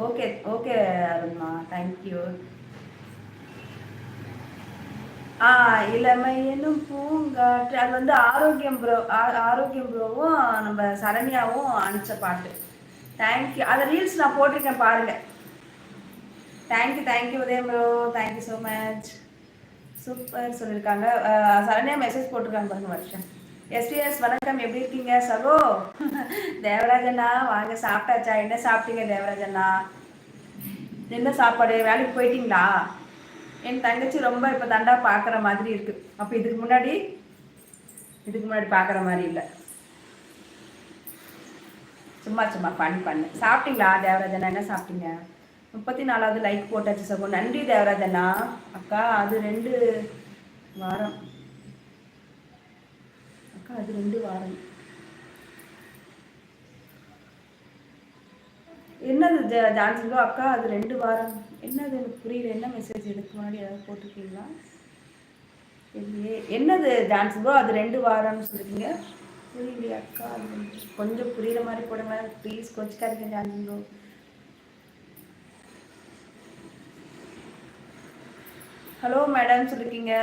Okay okay அருண்மா, thank you. இளமை என்னும் பூங்காற்று அது வந்து ஆரோக்கியம் ப்ரோ, ஆரோக்கியம் ப்ரோவும் நம்ம சரண்யாவும் அனுப்பிச்ச பாட்டு. தேங்க்யூ. அதை ரீல்ஸ் நான் போட்டிருக்கேன் பாருங்க. தேங்க்யூ தேங்க்யூ உதயம் bro, thank you so much. Super சொல்லியிருக்காங்க. சரண்யா மெசேஜ் போட்டிருக்காங்க பாருங்க வருஷம். எஸ்டிஎஸ் வணக்கம், எப்படி இருக்கீங்க சகோ? தேவராஜண்ணா வாங்க, சாப்பிட்டாச்சா? என்ன சாப்பிட்டீங்க தேவராஜண்ணா? என்ன சாப்பாடு? வேலைக்கு போயிட்டீங்களா? என் தங்கச்சி ரொம்ப இப்போ தண்டா பார்க்குற மாதிரி இருக்கு. அப்போ இதுக்கு முன்னாடி பார்க்குற மாதிரி இல்லை. சும்மா சும்மா ஃபன் பண்ணு. சாப்பிட்டீங்களா தேவராஜண்ணா? என்ன சாப்பிட்டீங்க? 34வது லைக் போட்டாச்சு சகோ, நன்றி தேவராஜண்ணா. அக்கா அது 2 வாரம். அக்கா அது 2 வாரம். என்னது ஜான்சன் அக்கா அது 2 வாரம்? என்னது எனக்கு புரியல. என்ன மெசேஜ்? இதுக்கு முன்னாடி ஏதாவது போட்டிருக்கீங்களா? இல்லையே. என்னது ஜான்சன் அது 2 வாரம்னு சொல்லிருக்கீங்க, புரியலையே அக்கா. அது கொஞ்சம் புரியுற மாதிரி போடுங்க ப்ளீஸ், கொஞ்சிக்காதீங்க ஜான்சன். ஹலோ மேடம் சொல்லிருக்கீங்க.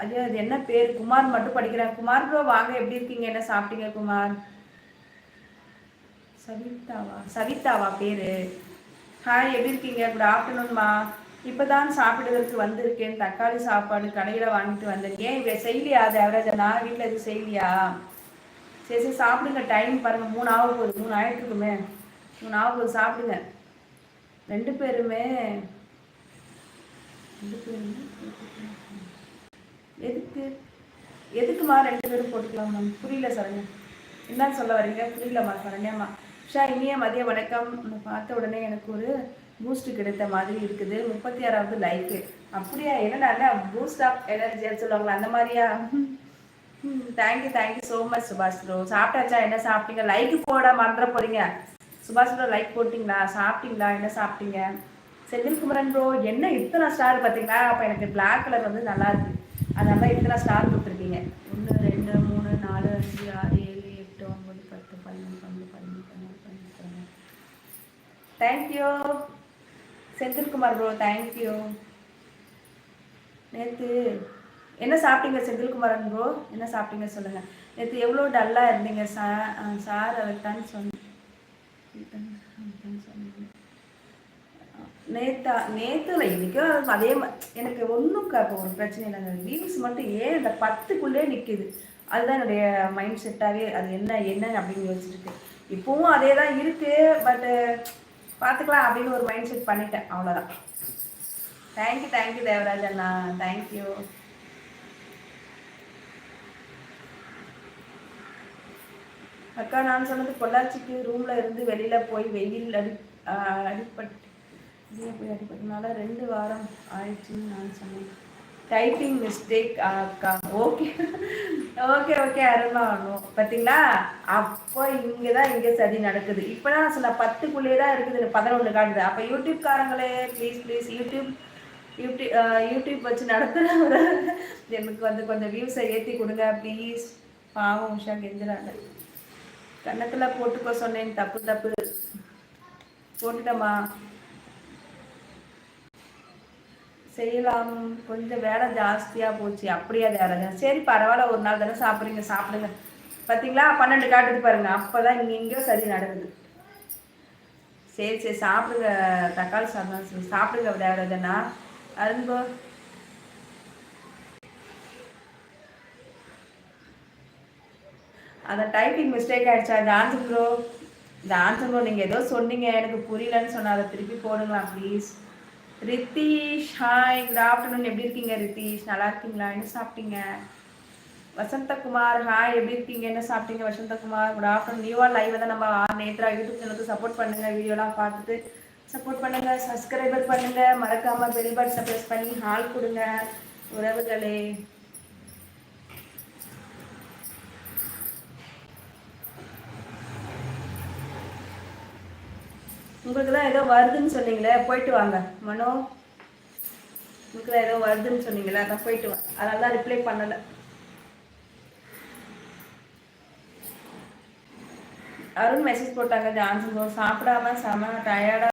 ஐயோ அது என்ன பேர்? குமார் மட்டும் படிக்கிறேன். குமார் ப்ரோ வாங்க, எப்படி இருக்கீங்க? என்ன சாப்பிட்டீங்க குமார்? சவிதாவா பேரு? ஹாய், எப்படி இருக்கீங்க? குட் ஆஃப்டர்நூன்மா. இப்போதான் சாப்பிடுறதுக்கு வந்திருக்கேன். தக்காளி சாப்பாடு கடையில் வாங்கிட்டு வந்தேன். ஏன் இவ செய்யலையா தேவராஜனா? வீட்டில் எதுவும் செய்யலையா? சரி சரி சாப்பிடுங்க. டைம் பாருங்க, 3 ஆக போகுது. 3 ஆகிட்டு இருக்குமே. 3 ஆக போகுது, சாப்பிடுங்க. ரெண்டு பேருமே எதுக்கு எதுக்குமா 2 பேரும் போட்டுக்கலாமா? புரியல சரண்யா, என்னன்னு சொல்ல வரீங்க? புரியலம்மா சரண்யாம்மா. ஷா இனிய மதிய வணக்கம். பார்த்த உடனே எனக்கு ஒரு பூஸ்ட் கிடைத்த மாதிரி இருக்குது. 36வது லைக்கு. அப்படியா? என்னடா பூஸ்ட் ஆஃப் எனர்ஜின்னு சொல்லுவாங்களா, அந்த மாதிரியா? தேங்க்யூ ஸோ மச் சுபாஷ் ப்ரோ. சாப்பிட்டாச்சா? என்ன சாப்பிட்டீங்க? லைக் போட மறந்துட போறீங்க. சுபாஷ் ப்ரோ லைக் போட்டிங்களா? சாப்பிட்டீங்களா? என்ன சாப்பிட்டீங்க? செந்தில்குமரன் ப்ரோ என்ன இத்தனை ஸ்டார் பார்த்தீங்களா? அப்போ எனக்கு பிளாக் கலர் வந்து நல்லா இருக்கு, அதனால இத்தனை ஸ்டார் கொடுத்துருக்கீங்க. 1 2 3 4 5 6 7 8 9 10 11 12 13 14 15 தேங்க்யூ செந்தில்குமார் ப்ரோ, தேங்க்யூ. நேற்று என்ன சாப்பிட்டீங்க செந்தில்குமாரன் ப்ரோ? என்ன சாப்பிட்டீங்க சொல்லுங்கள். நேற்று எவ்வளோ டல்லாக இருந்தீங்க சார் அதுதான் சொன்னேன். நேற்று இன்னைக்கும் அதே எனக்கு ஒன்றும் இப்போ ஒரு பிரச்சனை இல்லைங்க. வியூஸ் மட்டும் ஏன் இந்த 10க்குள்ளே நிற்கிது, அதுதான் என்னுடைய மைண்ட் செட்டாகவே. அது என்ன அப்படின்னு யோசிச்சுருக்கு. இப்போவும் அதே தான் இருக்குது, பட்டு பார்த்துக்கலாம் அப்படின்னு ஒரு மைண்ட் செட் பண்ணிட்டேன், அவ்வளோதான். தேங்க்யூ தேவராஜ் அண்ணா, தேங்க்யூ. அக்கா நான் சொன்னது பொள்ளாச்சிக்கு ரூமில் இருந்து வெளியில் போய் வெயில் அடிப்பட்டு போய் அடிப்பட்டனால 2 வாரம் ஆயிடுச்சுன்னு நான் சொன்னேன். டைப்பிங் மிஸ்டேக் அக்கா. ஓகே ஓகே ஓகே அருமா பார்த்தீங்களா? அப்போ இங்கே சதி நடக்குது. இப்போ தான் சொன்ன 10க்குள்ளே தான் இருக்குது, 11 காட்டுது. அப்போ யூடியூப்காரங்களே ப்ளீஸ் யூடியூப் வச்சு நடத்துகிற எனக்கு வந்து கொஞ்சம் வியூஸை ஏற்றி கொடுங்க ப்ளீஸ். பாவம் உஷா கெஞ்சுறாங்க. கன்னத்தில் போட்டுக்கோ சொன்னேன், தப்பு போட்டுட்டமா. செய்யலாம், கொஞ்சம் வேலை ஜாஸ்தியாக போச்சு. அப்படியா தேவராஜன்? சரி பரவாயில்ல, ஒரு நாள் தானே சாப்பிட்றீங்க, சாப்பிடுங்க. பார்த்தீங்களா 12 காட்டுது பாருங்க. அப்போ தான் இங்கேயோ சரி நடக்குது. சரி சாப்பிடுங்க. தக்காளி சாதம் சாப்பிடுங்க தேவராஜனா. அரும்போ அந்த டைப்பிங் மிஸ்டேக் ஆயிடுச்சா? ஜான்சன் ப்ரோ நீங்கள் ஏதோ சொன்னீங்க, எனக்கு புரியலன்னு சொன்னால் அதை திருப்பி போடுங்களா please. Ritheesh hi, good afternoon. எப்படி இருக்கீங்க ரித்தீஷ்? நல்லா இருக்கீங்களா? என்ன சாப்பிட்டீங்க? வசந்தகுமார் ஹாய், எப்படி இருக்கீங்க? என்ன சாப்பிட்டீங்க வசந்தகுமார்? Good afternoon. நியூவாக லைவ் தான் நம்ம நேத்ரா யூடியூப் சேனலுக்கு சப்போர்ட் பண்ணுங்கள், வீடியோலாம் பார்த்துட்டு சப்போர்ட் பண்ணுங்கள், சப்ஸ்கிரைபர் பண்ணுங்கள், மறக்காமல் பெல் பட்டனை ப்ரெஸ் பண்ணி ஹால் கொடுங்க உறவுகளே. உங்களுக்கு தான் ஏதோ வருதுன்னு சொன்னீங்களே, போயிட்டு வாங்க மனோ. உங்களுக்கு தான் ஏதோ வருதுன்னு சொன்னீங்களே, அதான் போயிட்டு வாங்க. அதனால தான் ரிப்ளை பண்ணலை. அருண் மெசேஜ் போட்டாங்க, ஜான்சன் சாப்பிடாம செம டயர்டாக